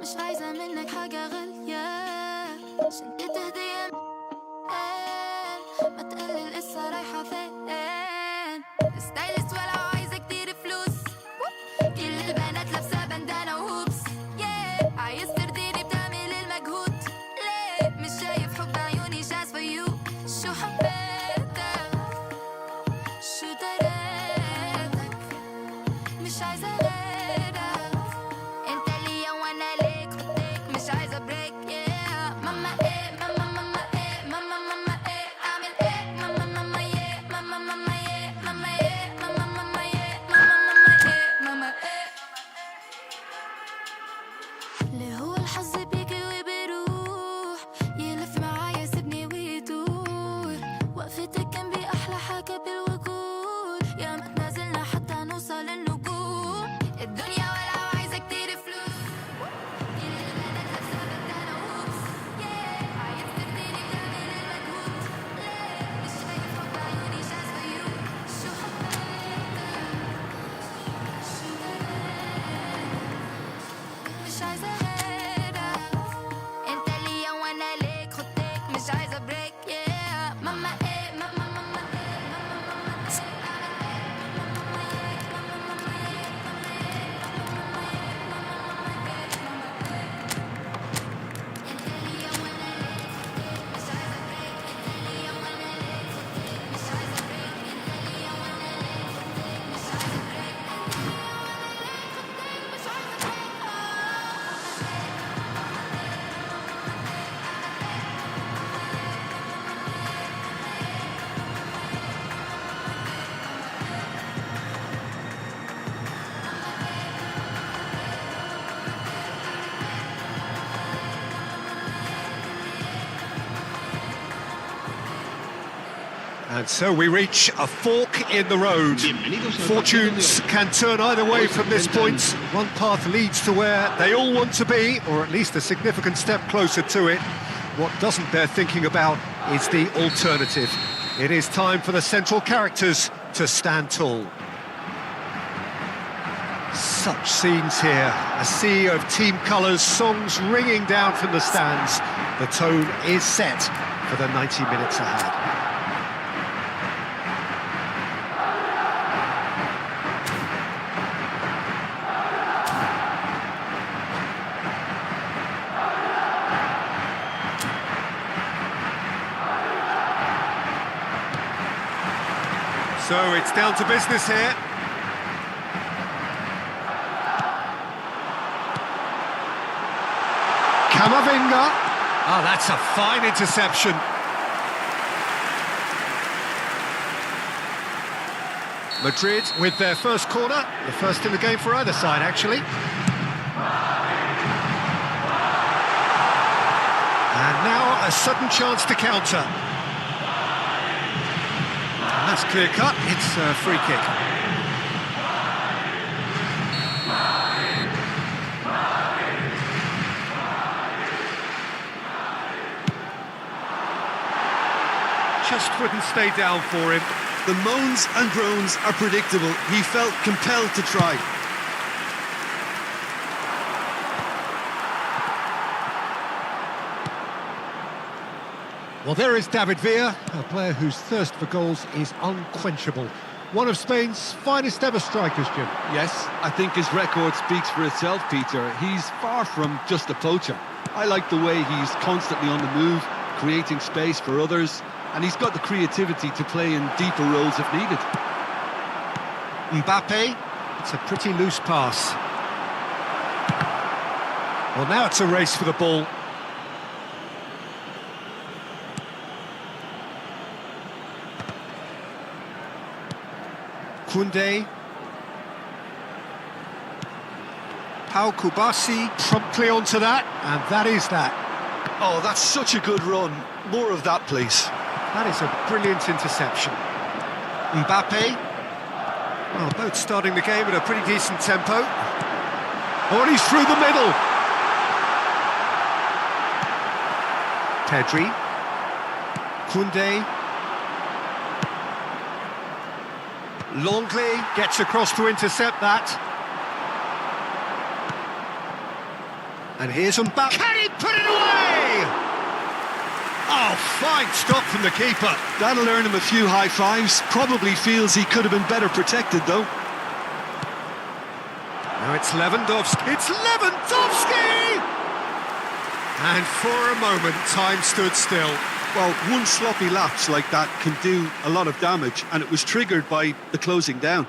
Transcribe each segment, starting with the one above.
مش عايزة منك حاجة غالية، شنطة هدية ما تقلل لسه رايحة فين. ستايلست ولو عايزة كتير فلوس، كل البنات لابسة بندانة وهوبس. عايز ترضيني بتعمل المجهود، ليه مش شايف حب عيوني شاس فيو. شو حبيتك شو دريتك، مش عايزة غيرك، انت ليا وانا ليك خديك، مش عايزة بريك. ماما ايه ماما ماما ايه ماما ماما ايه اعمل ايه ماما ماما ايه ماما ماما ايه ماما ايه ماما ماما ايه ماما ماما ايه ماما ايه. ليه هو الحظ بيجي وبيروح، يلف معايا سيبني ويدور، وقفتك جنبي احلى حاجة بالوجود، يا ما تنازلنا حتى نوصل النجوم. الدنيا ولو عايزة كتير فلوس، كل البنات لابسة بندانة وهوبس. عايز ترضيني بتعمل المجهود، ليه مش شايف حب عيوني شاس فيو. شو حبيتك شو دريتك، مش عايزة غيرك، انت ليا وانا ليك خديك، مش عايزة بريك. ماما ايه ماما ماما ايه ماما ماما ايه اعمل ايه ماما ماما ايه ماما ماما ايه ماما ايه ماما ماما ايه ماما ماما ايه ماما ايه. انت ليا وانا ليك خديك، مش عايزة بريك، انت ليا وانا ليك خديك، مش عايزة بريك، انت ليا وانا ليك خديك، مش عايزة بريك، انت ليا وانا ليك خديك، مش عايزة بريك. And so we reach a fork in the road. Fortunes can turn either way from this point. One path leads to where they all want to be, or at least a significant step closer to it. What doesn't bear thinking about is the alternative. It is time for the central characters to stand tall. Such scenes here, a sea of team colours, songs ringing down from the stands. The tone is set for the 90 minutes ahead. So it's down to business here. Camavinga. Oh, that's a fine interception. Madrid with their first corner, the first in the game for either side, actually. And now a sudden chance to counter. That's clear cut, it's a free kick. Just wouldn't stay down for him. The moans and groans are predictable. He felt compelled to try. Well, there is David Villa, a player whose thirst for goals is unquenchable. One of Spain's finest ever strikers, Jim. Yes, I think his record speaks for itself, Peter. He's far from just a poacher. I like the way he's constantly on the move, creating space for others, and he's got the creativity to play in deeper roles if needed. Mbappe, it's a pretty loose pass. Well, now it's a race for the ball. Koundé. Pau Kubasi promptly onto that, and that is that. Oh, that's such a good run. More of that, please. That is a brilliant interception. Mbappe. Well, both starting the game at a pretty decent tempo. Oh, and he's through the middle. Pedri. Koundé. Longley gets across to intercept that. And here's Mbappe. Can he put it away? Oh, fine stop from the keeper. That'll earn him a few high fives. Probably feels he could have been better protected, though. Now it's Lewandowski. It's Lewandowski! And for a moment, time stood still. Well, one sloppy lapse like that can do a lot of damage, and it was triggered by the closing down.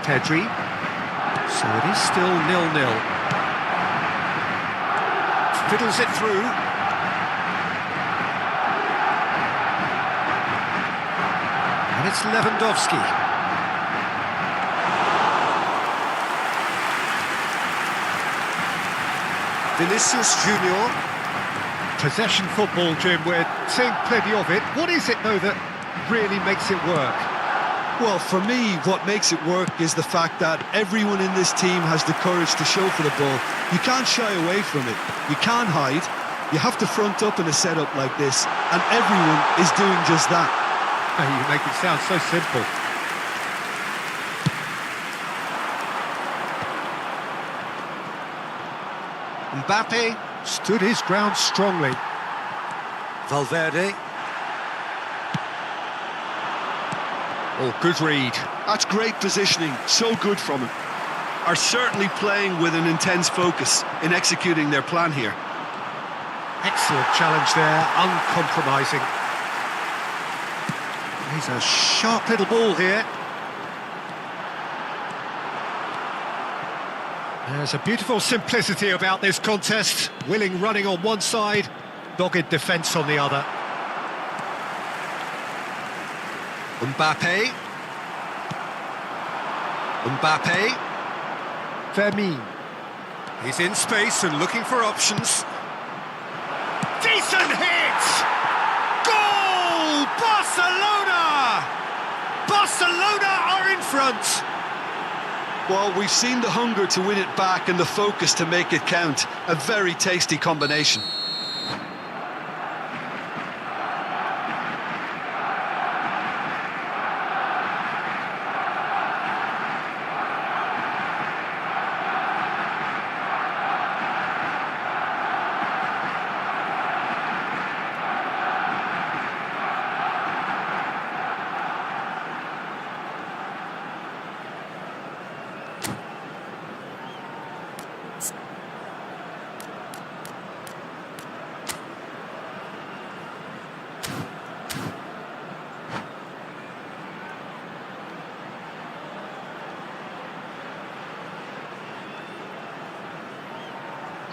Pedri. So it is still 0-0. Fiddles it through. And it's Lewandowski. Vinicius Junior. Possession football, Jim, we're seeing plenty of it. What is it, though, that really makes it work? Well, for me, what makes it work is the fact that everyone in this team has the courage to show for the ball. You can't shy away from it. You can't hide. You have to front up in a setup like this, and everyone is doing just that. You make it sound so simple. Mbappe stood his ground strongly. Valverde. Oh, good read. That's great positioning, so good from him. Are certainly playing with an intense focus in executing their plan here. Excellent challenge there, uncompromising. He's a sharp little ball here. There's a beautiful simplicity about this contest. Willing running on one side, dogged defence on the other. Mbappe. Mbappe. Fermin. He's in space and looking for options. Decent hit! Goal! Barcelona! Barcelona are in front! Well, we've seen the hunger to win it back and the focus to make it count. A very tasty combination.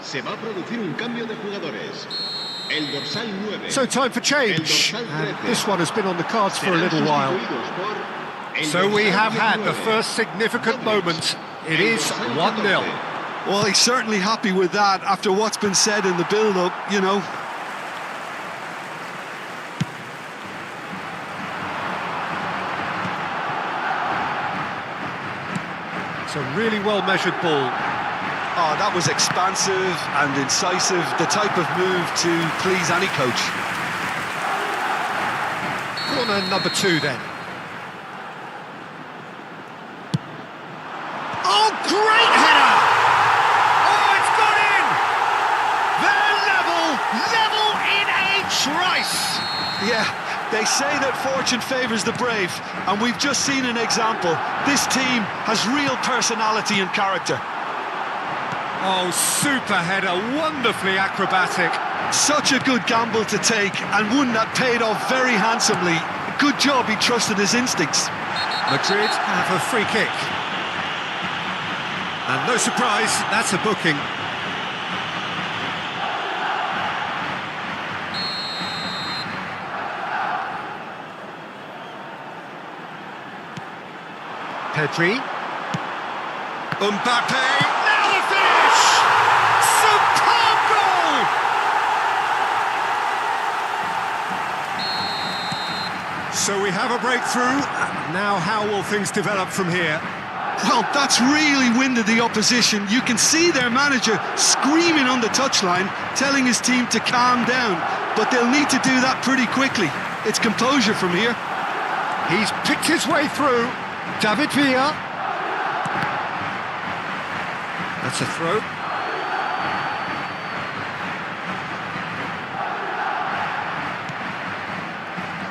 Se va a producir un cambio de jugadores. El dorsal 9. So time for change. And this one has been on the cards for a little while. So we have had the first significant moment. It is 1-0. Well, he's certainly happy with that after what's been said in the build-up, you know. It's a really well-measured ball. Oh, that was expansive and incisive, the type of move to please any coach. Corner number 2 then. Oh, great header! Oh, it's gone in! They're level in a trice! Yeah, they say that fortune favours the brave, and we've just seen an example. This team has real personality and character. Oh, super header, wonderfully acrobatic. Such a good gamble to take, and one that paid off very handsomely. Good job he trusted his instincts. Madrid have a free kick. And no surprise, that's a booking. Pedri. Mbappe. So we have a breakthrough. Now how will things develop from here? Well, that's really winded the opposition. You can see their manager screaming on the touchline, telling his team to calm down. But they'll need to do that pretty quickly. It's composure from here. He's picked his way through. David Villa. That's a throw.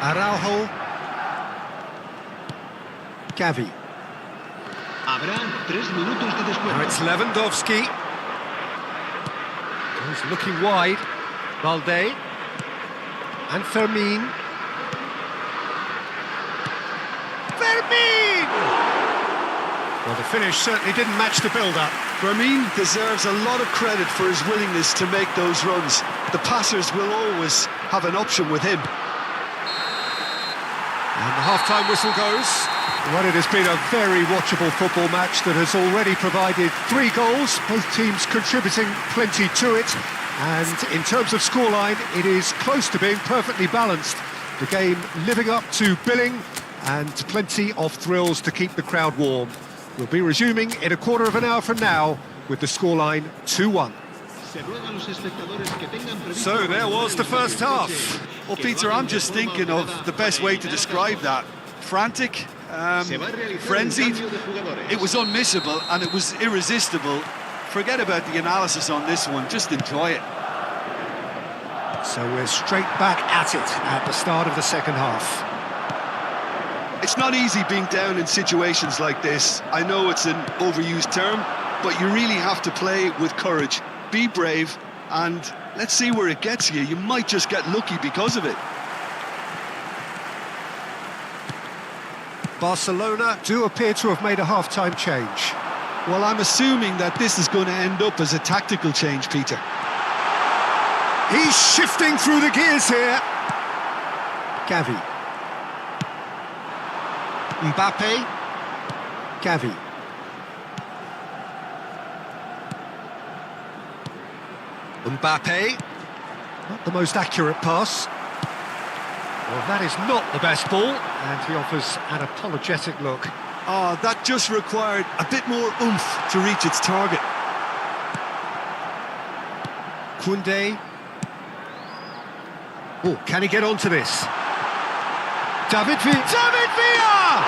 Araujo. Gavi. Habrá 3 minutos de descuento. Now it's Lewandowski. He's looking wide. Balde. And Fermin. Fermin! Well, the finish certainly didn't match the build-up. Fermin deserves a lot of credit for his willingness to make those runs. The passers will always have an option with him. And the half-time whistle goes. Well, it has been a very watchable football match that has already provided 3 goals, both teams contributing plenty to it. And in terms of scoreline, it is close to being perfectly balanced. The game living up to billing and plenty of thrills to keep the crowd warm. We'll be resuming in a quarter of an hour from now with the scoreline 2-1. So there was the first half. Well, Peter, I'm just thinking of the best way to describe that. Frantic, frenzied. It was unmissable and it was irresistible. Forget about the analysis on this one, just enjoy it. So we're straight back at it at the start of the second half. It's not easy being down in situations like this. I know it's an overused term, but you really have to play with courage. Be brave, and let's see where it gets you. You might just get lucky because of it. Barcelona do appear to have made a half-time change. Well, I'm assuming that this is going to end up as a tactical change, Peter. He's shifting through the gears here. Gavi. Mbappe. Gavi. Mbappe. Not the most accurate pass. Well, that is not the best ball, and he offers an apologetic look. Oh, that just required a bit more oomph to reach its target. Koundé. Oh, can he get onto this? David Villa! David Villa!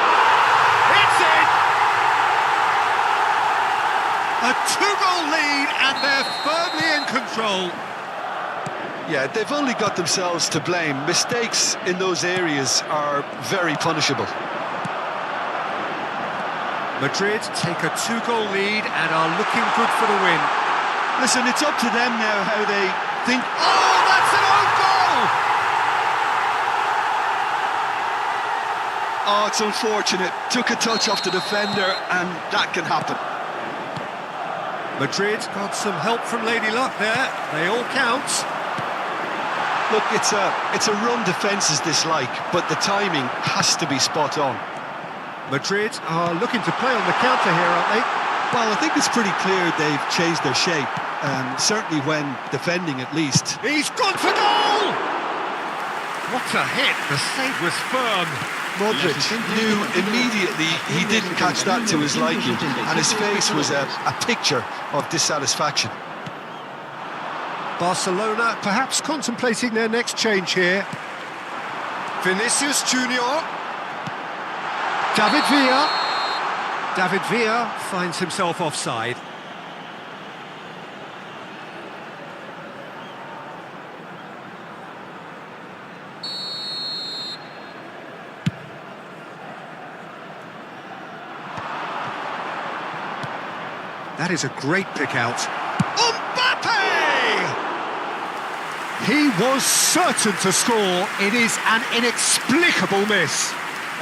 It's in! A 2-goal lead, and they're firmly in control. Yeah, they've only got themselves to blame. Mistakes in those areas are very punishable. Madrid take a 2-goal lead and are looking good for the win. Listen, it's up to them now how they think. Oh, that's an own goal! Oh, it's unfortunate. Took a touch off the defender, and that can happen. Madrid got some help from Lady Luck there. They all count. Look, it's a run defence is dislike, but the timing has to be spot on. Madrid are looking to play on the counter here, aren't they? Well, I think it's pretty clear they've changed their shape, certainly when defending at least. He's gone for goal! What a hit, the save was firm. Modric knew immediately he didn't catch that to his liking, and his face was a picture of dissatisfaction. Barcelona perhaps contemplating their next change here. Vinicius Junior. David Villa. David Villa finds himself offside. That is a great pick out. Mbappe! He was certain to score. It is an inexplicable miss.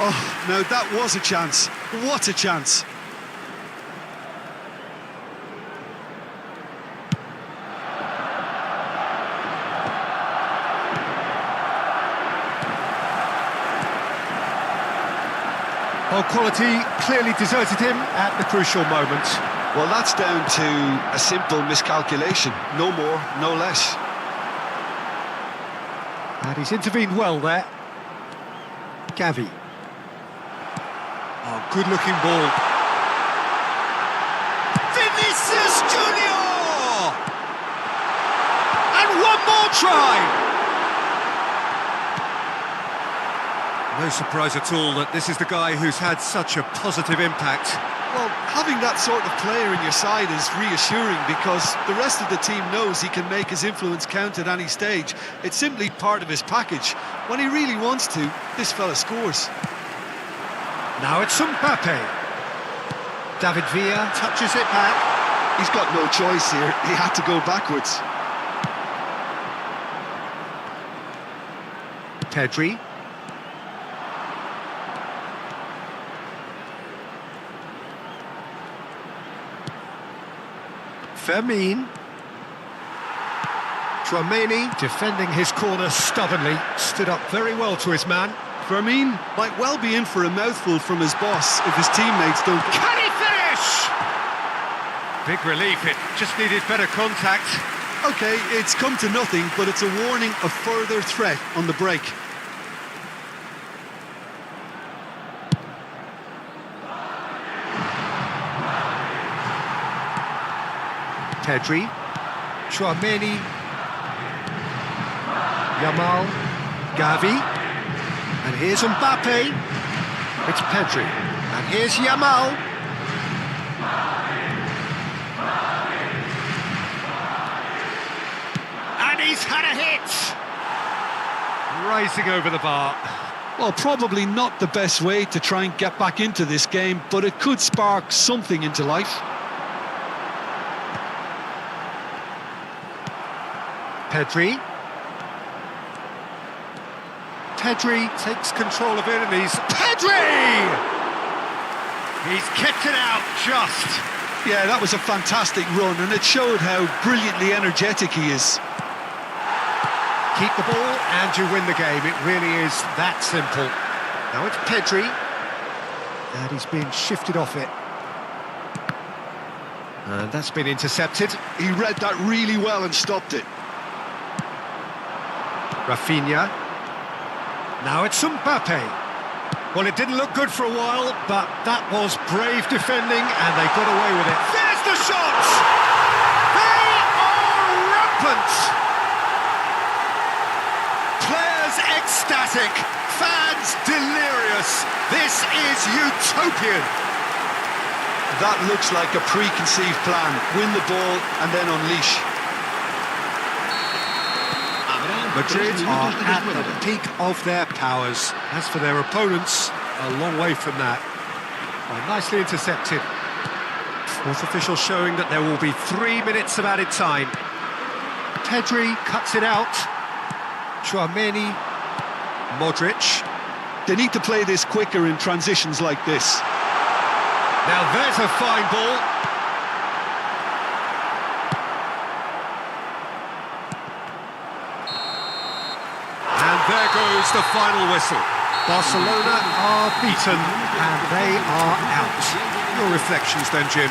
Oh, no, that was a chance. What a chance. Well, quality clearly deserted him at the crucial moment. Well, that's down to a simple miscalculation. No more, no less. And he's intervened well there. Gavi. Oh, good-looking ball. Vinicius Junior! And one more try! No surprise at all that this is the guy who's had such a positive impact. Well, having that sort of player in your side is reassuring because the rest of the team knows he can make his influence count at any stage. It's simply part of his package. When he really wants to, this fella scores. Now it's Mbappe. David Villa touches it back. He's got no choice here. He had to go backwards. Pedri. Fermin. Tchouaméni, defending his corner stubbornly, stood up very well to his man. Fermin might well be in for a mouthful from his boss if his teammates don't... Can he finish? Big relief, it just needed better contact. OK, it's come to nothing, but it's a warning of further threat on the break. Pedri, Tchouaméni, Yamal, Gavi, and here's Mbappe. It's Pedri, and here's Yamal. And he's had a hit! Rising over the bar. Well, probably not the best way to try and get back into this game, but it could spark something into life. Pedri. Pedri takes control of it and he's... Pedri! He's kept it out just. Yeah, that was a fantastic run and it showed how brilliantly energetic he is. Keep the ball and you win the game. It really is that simple. Now it's Pedri. And he's been shifted off it. And that's been intercepted. He read that really well and stopped it. Rafinha. Now it's Mbappe. Well, it didn't look good for a while, but that was brave defending, and they got away with it. There's the shots! They are rampant! Players ecstatic, fans delirious. This is utopian. That looks like a preconceived plan. Win the ball and then unleash. Madrid are at the peak of their powers. As for their opponents, a long way from that. Well, nicely intercepted. Fourth official showing that there will be 3 minutes of added time. Pedri cuts it out. Tchouaméni, Modric. They need to play this quicker in transitions like this. Now there's a fine ball. There goes the final whistle. Barcelona are beaten and they are out. Your reflections then, Jim?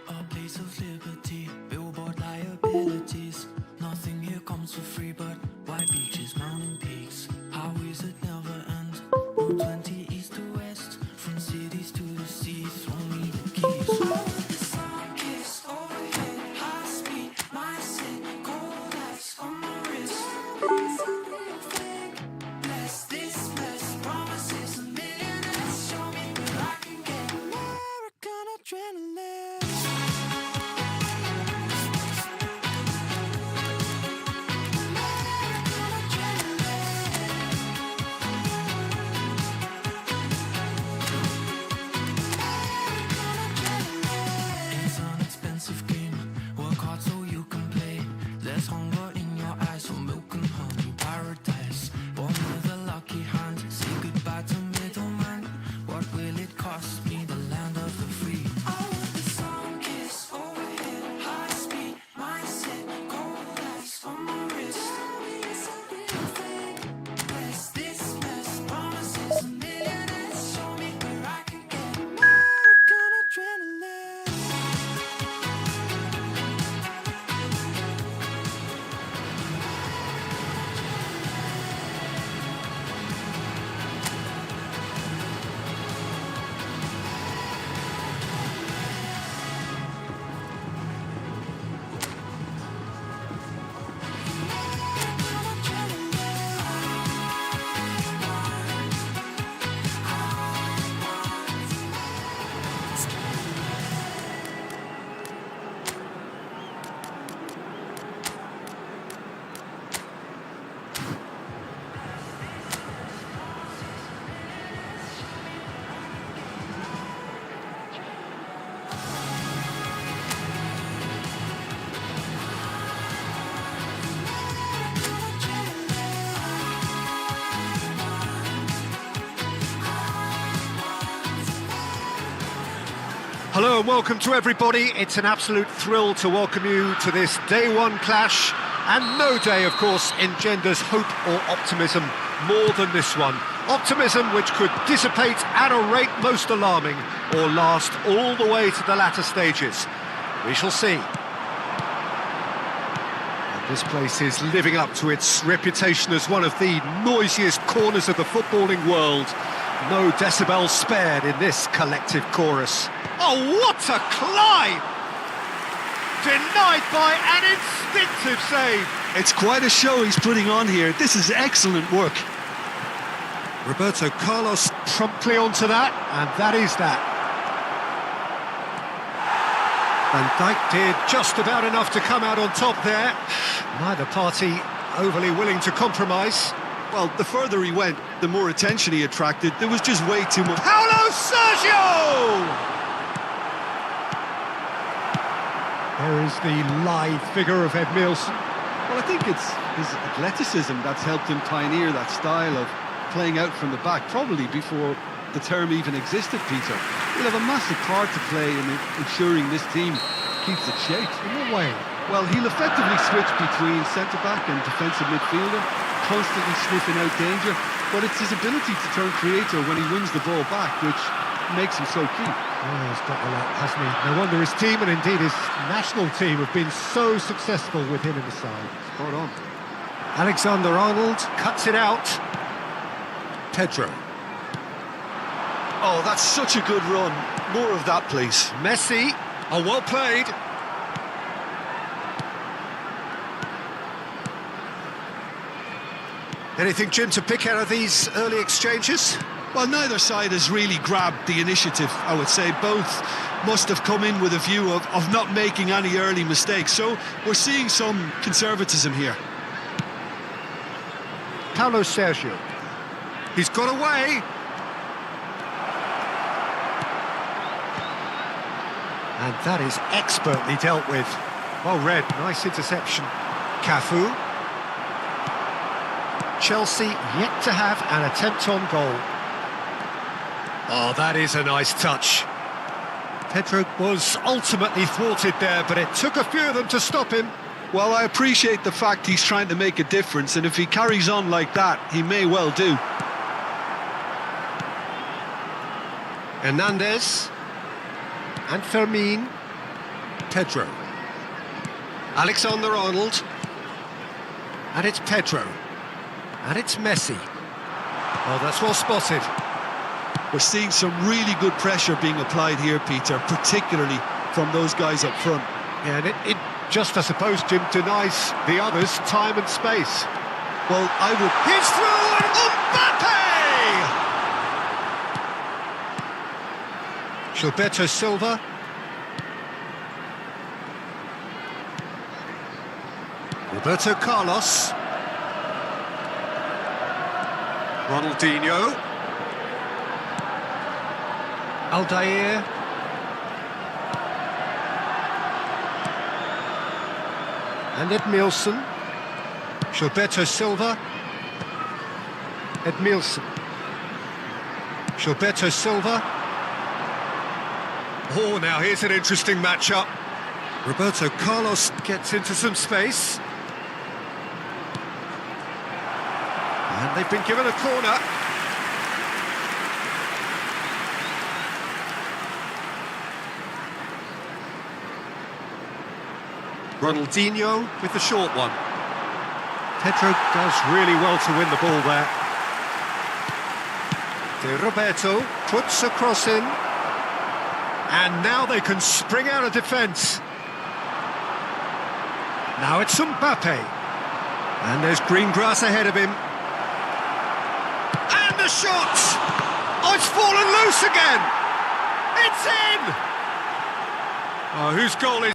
A place of liberty, billboard liabilities. Nothing here comes for free, but white beaches, mountain peaks. Highways that never end. Route 20 east to west, from cities to the sea. Throw me the keys. The sun kiss overhead, high speed, mindset, cold ice on my wrist. Bless this mess, promises a millionaires. Show me where I can get American adrenaline. It's an expensive game. Work hard so you can play. There's hunger in your eyes for milk and honey. Paradise, born with a lucky hand. Say goodbye to middleman. What will it cost me? The land of the free. Oh, the sun kiss overhead, high speed, mindset, cold ice on my wrist. Bless this mess, promises a millionaires. Show me where I can get American adrenaline. Hello and welcome to everybody. It's an absolute thrill to welcome you to this day one clash. And no day, of course, engenders hope or optimism more than this one. Optimism which could dissipate at a rate most alarming or last all the way to the latter stages. We shall see. And this place is living up to its reputation as one of the noisiest corners of the footballing world. No decibels spared in this collective chorus. Oh, what a climb! Denied by an instinctive save. It's quite a show he's putting on here. This is excellent work. Roberto Carlos promptly onto that, and that is that. Van Dijk did just about enough to come out on top there. Neither party overly willing to compromise. Well, the further he went, the more attention he attracted. There was just way too much. Paulo Sergio! There is the lithe figure of Ed Milson. Well, I think it's his athleticism that's helped him pioneer that style of playing out from the back, probably before the term even existed, Peter. He'll have a massive part to play in ensuring this team keeps its shape. In what way? Well, he'll effectively switch between centre-back and defensive midfielder, constantly sniffing out danger, but it's his ability to turn creator when he wins the ball back, which makes him so key. Oh, he's got a lot, hasn't he? No wonder his team, and indeed his national team, have been so successful with him in the side. Spot on. Alexander-Arnold cuts it out. Pedro. Oh, that's such a good run. More of that, please. Messi. Oh, well played. Anything, Jim, to pick out of these early exchanges? Well, neither side has really grabbed the initiative, I would say. Both must have come in with a view of not making any early mistakes. So we're seeing some conservatism here. Paulo Sergio. He's got away. And that is expertly dealt with. Well read, nice interception. Cafu. Chelsea yet to have an attempt on goal. Oh, that is a nice touch. Pedro was ultimately thwarted there, but it took a few of them to stop him. Well, I appreciate the fact he's trying to make a difference, and if he carries on like that, he may well do. Hernandez. And Fermin. Pedro. Alexander-Arnold. And it's Pedro. And it's Messi. Oh, that's well spotted. We're seeing some really good pressure being applied here, Peter, particularly from those guys up front. Yeah, and it just, I suppose, Jim, denies the others time and space. Well, I would... He's through, and Mbappe! Gilberto Silva. Roberto Carlos. Ronaldinho. Aldair. And Edmilson. Gilberto Silva. Edmilson. Gilberto Silva. Oh, now here's an interesting matchup. Roberto Carlos gets into some space. And they've been given a corner. Ronaldinho with the short one. Pedro does really well to win the ball there. De Roberto puts a cross in. And now they can spring out of defence. Now it's Mbappe. And there's green grass ahead of him. And the shot! Oh, it's fallen loose again! It's in! Oh, whose goal is...